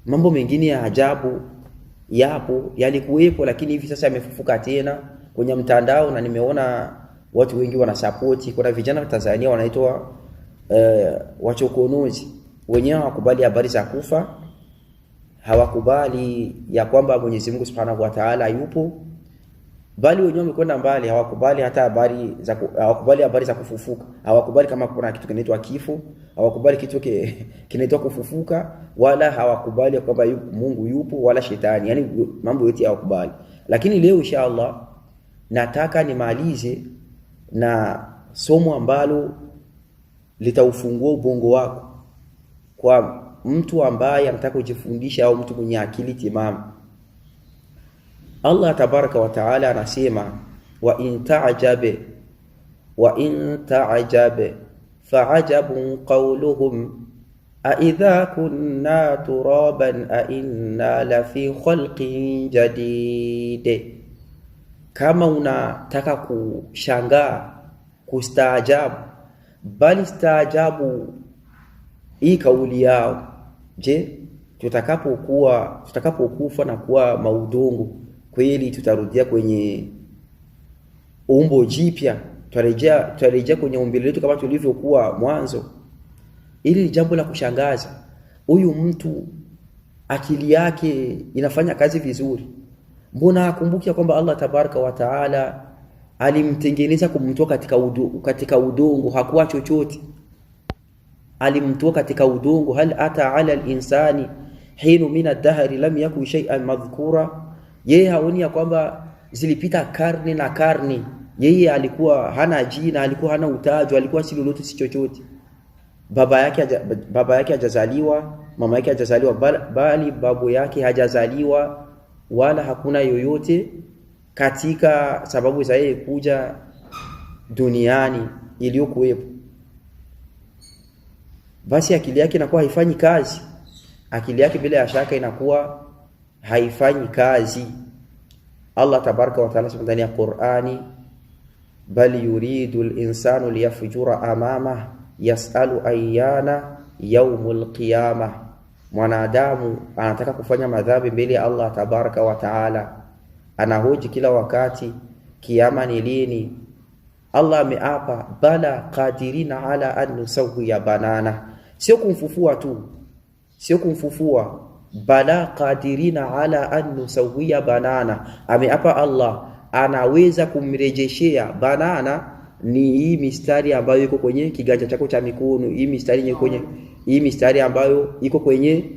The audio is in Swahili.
mambo mengine ya ajabu yapo, yalikuwepo, lakini hivi sasa yamefufuka tena kwenye mtandao, na nimeona watu wengi wanasapoti. Kuna vijana wa Tanzania wanaitwa wachokonozi, wenyewe hawakubali habari za kufa, hawakubali ya kwamba Mwenyezi Mungu Subhanahu wa Ta'ala yupo, bali wenyewe wamekwenda mbali, hawakubali hata habari za kufufuka, hawakubali kama kuna kitu kinaitwa kifo, hawakubali kitu kinaitwa kufufuka, wala hawakubali kwamba Mungu yupo wala shetani, yani mambo yote hawakubali. Lakini leo inshallah nataka nimalize na somo ambalo litaufungua ubongo wako kwa mtu ambaye anataka kujifundisha au mtu mwenye akili timamu. Allah tabaraka wa taala anasema, wa in ta'jab fa'ajabun qawluhum a idha kunna turaban a inna la fi khalqin jadid. Kama unataka kushangaa, kustaajabu, bali staajabu hii kauli yao, je, tutakapokufa na kuwa maudongo, kweli tutarudia kwenye umbo jipya? Tutarejea kwenye umbile letu kama tulivyokuwa mwanzo? Ili ni jambo la kushangaza. Huyu mtu akili yake inafanya kazi vizuri. Mbona akumbukia kwamba Allah tabaraka wa taala alimtengeneza kumtoa katika udongo, hakuwa chochote, alimtoa katika udongo. Hal ata ala al-insani hinu min ad-dahri lam yakun shay'an madhkura. Yeye haoni ya kwamba zilipita karne na karne, yeye alikuwa hana jina, alikuwa hana utajo, alikuwa si lolote, si chochote. Baba yake hajazaliwa, mama yake hajazaliwa, bali babu yake hajazaliwa, wala hakuna yoyote katika sababu za yeye kuja duniani iliyokuwepo. Basi akili yake inakuwa haifanyi kazi, akili yake bila shaka inakuwa haifanyi kazi. Allah tabaraka wa taala ndani ya Qur'ani, bal yuridu al-insanu liyafjura amama yasalu ayyana yawmul qiyamah. Mwanadamu anataka kufanya madhambi mbele ya Allah tabaraka wa taala, anahoji kila wakati kiyama ni lini. Allah ameapa, bala qadirina ala an nusawwiya banana. Sio kumfufua tu, sio kumfufua, bala qadirina ala an nusawwiya banana. Ameapa Allah, anaweza kumrejeshea. Banana ni hii mistari ambayo iko kwenye kiganja chako cha mikono, hii mistari ambayo iko kwenye